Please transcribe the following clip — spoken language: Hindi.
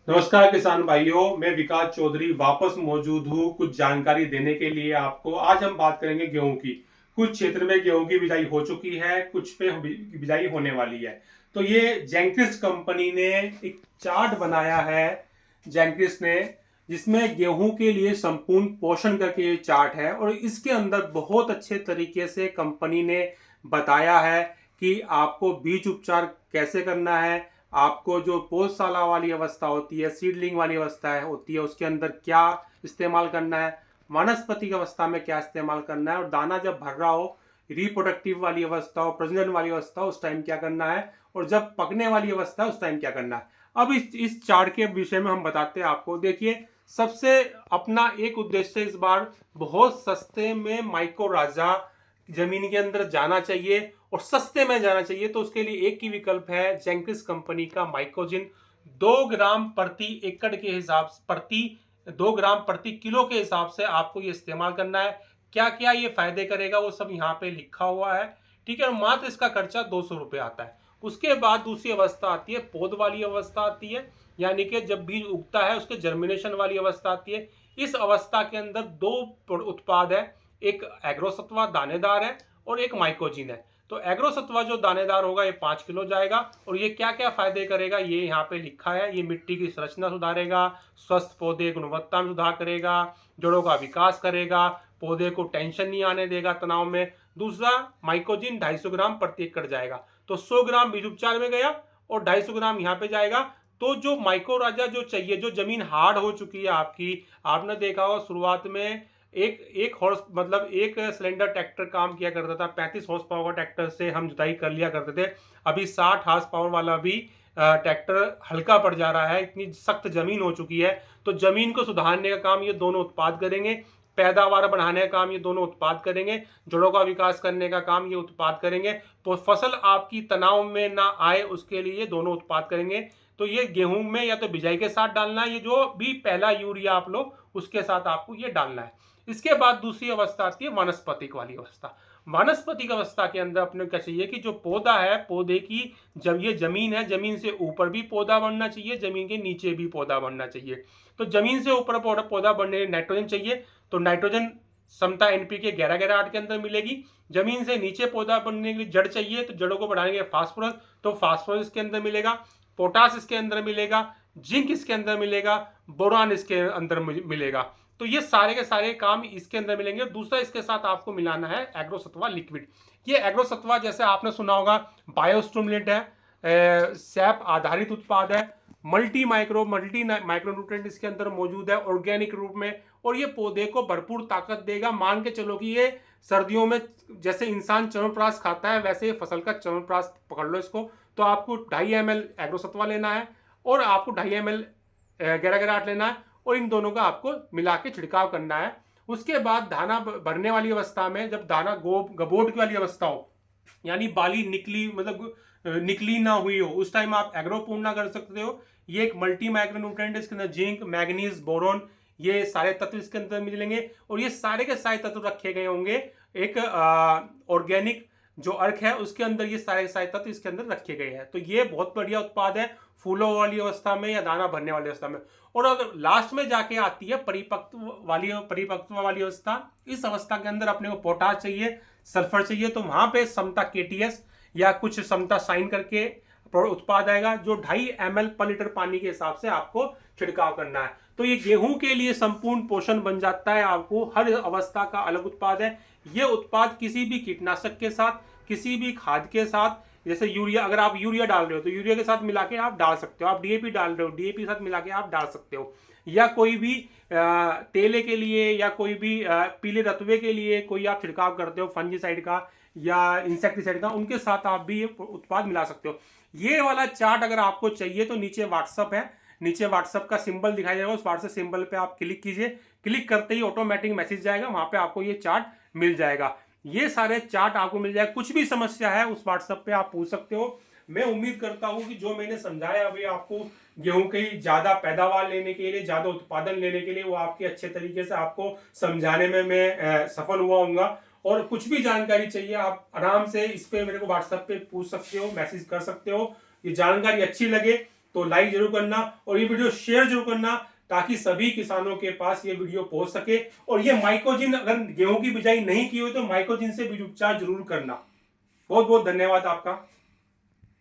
नमस्कार किसान भाइयों, मैं विकास चौधरी वापस मौजूद हूँ कुछ जानकारी देने के लिए आपको। आज हम बात करेंगे गेहूं की। कुछ क्षेत्र में गेहूं की बिजाई हो चुकी है, कुछ पे बिजाई होने वाली है। तो ये जेंकिस कंपनी ने एक चार्ट बनाया है, जेंकिस ने, जिसमें गेहूं के लिए संपूर्ण पोषण करके ये चार्ट है। और इसके अंदर बहुत अच्छे तरीके से कंपनी ने बताया है कि आपको बीज उपचार कैसे करना है, आपको जो पौधशाला वाली अवस्था होती है, सीडलिंग वाली अवस्था होती है, उसके अंदर क्या इस्तेमाल करना है, वानस्पतिक अवस्था में क्या इस्तेमाल करना है, और दाना जब भर रहा हो, रिप्रोडक्टिव वाली अवस्था हो, प्रजनन वाली अवस्था हो, उस टाइम क्या करना है, और जब पकने वाली अवस्था है उस टाइम क्या करना है। अब इस चार्ट के विषय में हम बताते हैं आपको। देखिए, सबसे अपना एक उद्देश्य इस बार बहुत सस्ते में माइक्रो राजा जमीन के अंदर जाना चाहिए और सस्ते में जाना चाहिए। तो उसके लिए एक ही विकल्प है, जेंकिस कंपनी का माइक्रोजिन। 2 ग्राम प्रति एकड़ के हिसाब से, प्रति 2 ग्राम प्रति किलो के हिसाब से आपको ये इस्तेमाल करना है। क्या क्या ये फायदे करेगा वो सब यहाँ पे लिखा हुआ है, ठीक है। और मात्र इसका खर्चा 200 रुपये आता है। उसके बाद दूसरी अवस्था आती है, पौध वाली अवस्था आती है, यानी कि जब बीज उगता है उसके जर्मिनेशन वाली अवस्था आती है। इस अवस्था के अंदर दो उत्पाद है, एक एग्रोसत्वा दानेदार है और एक माइकोजिन है। तो एग्रोसत्वा जो दानेदार होगा ये 5 किलो जाएगा। और ये क्या क्या फायदे करेगा ये यहाँ पे लिखा है। ये मिट्टी की संरचना सुधारेगा, स्वस्थ पौधे गुणवत्ता में सुधार करेगा, जड़ों का विकास करेगा, पौधे को टेंशन नहीं आने देगा तनाव में। दूसरा, माइकोजिन 250 ग्राम प्रति एकड़ जाएगा। तो 100 ग्राम बीज उपचार में गया और 250 ग्राम यहाँ पे जाएगा। तो जो माइक्रो राजा जो चाहिए, जो जमीन हार्ड हो चुकी है आपकी, आपने देखा हो शुरुआत में एक एक हॉर्स मतलब एक सिलेंडर ट्रैक्टर काम किया करता था, 35 हॉर्स पावर का ट्रैक्टर से हम जुताई कर लिया करते थे। अभी 60 हॉर्स पावर वाला भी ट्रैक्टर हल्का पड़ जा रहा है, इतनी सख्त जमीन हो चुकी है। तो जमीन को सुधारने का काम ये दोनों उत्पाद करेंगे, पैदावार बढ़ाने का काम ये दोनों उत्पाद करेंगे, जड़ों का विकास करने का काम ये उत्पाद करेंगे, तो फसल आपकी तनाव में ना आए उसके लिए ये दोनों उत्पाद करेंगे। तो ये गेहूं में या तो बिजाई के साथ डालना है, ये जो भी पहला यूरिया आप लो उसके साथ आपको ये डालना है। इसके बाद दूसरी अवस्था आती है वानस्पतिक वाली अवस्था। वानस्पतिक अवस्था के अंदर अपने क्या चाहिए कि जो पौधा है, पौधे की जब ये जमीन है, जमीन से ऊपर भी पौधा बढ़ना चाहिए, जमीन के नीचे भी पौधा बढ़ना चाहिए। तो जमीन से ऊपर पौधा बढ़ने नाइट्रोजन चाहिए, तो नाइट्रोजन समता एनपीके 11-11-8 के अंदर मिलेगी। जमीन से नीचे पौधा बढ़ने के लिए जड़ चाहिए, तो जड़ों को बढ़ाने के लिए फास्फोरस, तो फास्फोरस इसके अंदर मिलेगा। पोटास इसके अंदर मिलेगा, जिंक इसके अंदर मिलेगा, बोरान इसके अंदर मिलेगा। तो ये सारे के सारे काम इसके अंदर मिलेंगे। दूसरा, इसके साथ आपको मिलाना है एग्रोसत्वा लिक्विड। ये एग्रोसत्वा जैसे आपने सुना होगा बायोस्टिमुलेंट है, सैप आधारित उत्पाद है, मल्टी माइक्रो न्यूट्रिएंट इसके अंदर मौजूद है ऑर्गेनिक रूप में, और ये पौधे को भरपूर ताकत देगा। मान के चलो कि ये सर्दियों में जैसे इंसान च्यवनप्राश खाता है वैसे ये फसल का च्यवनप्राश पकड़ लो इसको। तो आपको 2.5 ml एग्रोसत्वा लेना है और आपको 2.5 ml 11-11-8 लेना है, और इन दोनों का आपको मिला के छिड़काव करना है। उसके बाद दाना भरने वाली अवस्था में, जब दाना गबोट वाली अवस्था हो, यानी बाली निकली मतलब निकली ना हुई हो, उस टाइम आप एग्रोपूर्णा कर सकते हो। ये एक मल्टी माइक्रोन्यूट्रिएंट, इसके अंदर जिंक, मैग्नीज, बोरोन, ये सारे तत्व इसके अंदर मिलेंगे। और ये सारे के सारे तत्व रखे गए होंगे एक ऑर्गेनिक जो अर्क है उसके अंदर, ये सारे सारे तत्व इसके अंदर रखे गए हैं। तो ये बहुत बढ़िया उत्पाद है फूलों वाली अवस्था में या दाना भरने वाली अवस्था में। और अगर लास्ट में जाके आती है परिपक्व वाली अवस्था, इस अवस्था के अंदर अपने को पोटाश चाहिए, सल्फर चाहिए, तो वहां पे समता केटीएस या कुछ समता साइन करके उत्पाद आएगा, जो 2.5 ml पर लीटर पानी के हिसाब से आपको छिड़काव करना है। तो ये गेहूं के लिए संपूर्ण पोषण बन जाता है। आपको हर अवस्था का अलग उत्पाद है। ये उत्पाद किसी भी कीटनाशक के साथ, किसी भी खाद के साथ, जैसे यूरिया, अगर आप यूरिया डाल रहे हो तो यूरिया के साथ मिला के आप डाल सकते हो, आप डीएपी डाल रहे हो डीएपी के साथ मिला के आप डाल सकते हो, या कोई भी तेले के लिए या कोई भी पीले रतुए के लिए कोई आप छिड़काव करते हो फंजीसाइड का या इंसेक्टिसाइड का, उनके साथ आप भी ये उत्पाद मिला सकते हो। ये वाला चार्ट अगर आपको चाहिए तो नीचे व्हाट्सअप है, नीचे व्हाट्सअप का सिंबल दिखाई जाएगा, उस व्हाट्सएप सिंबल पे आप क्लिक कीजिए। क्लिक करते ही ऑटोमेटिक मैसेज जाएगा, वहां पे आपको ये चार्ट मिल जाएगा। ये सारे चार्ट आपको मिल जाएगा। कुछ भी समस्या है उस व्हाट्सएप पे आप पूछ सकते हो। मैं उम्मीद करता हूं कि जो मैंने समझाया अभी आपको गेहूं की ज्यादा पैदावार लेने के लिए, ज्यादा उत्पादन लेने के लिए, वो आपके अच्छे तरीके से आपको समझाने में मैं सफल हुआ हूँ। और कुछ भी जानकारी चाहिए आप आराम से इस पे मेरे को व्हाट्सएप पे पूछ सकते हो, मैसेज कर सकते हो। ये जानकारी अच्छी लगे तो लाइक जरूर करना और ये वीडियो शेयर जरूर करना, ताकि सभी किसानों के पास ये वीडियो पहुंच सके। और ये माइकोजिन, अगर गेहूं की बिजाई नहीं की हो तो माइकोजिन से बीज उपचार जरूर करना। बहुत बहुत धन्यवाद आपका।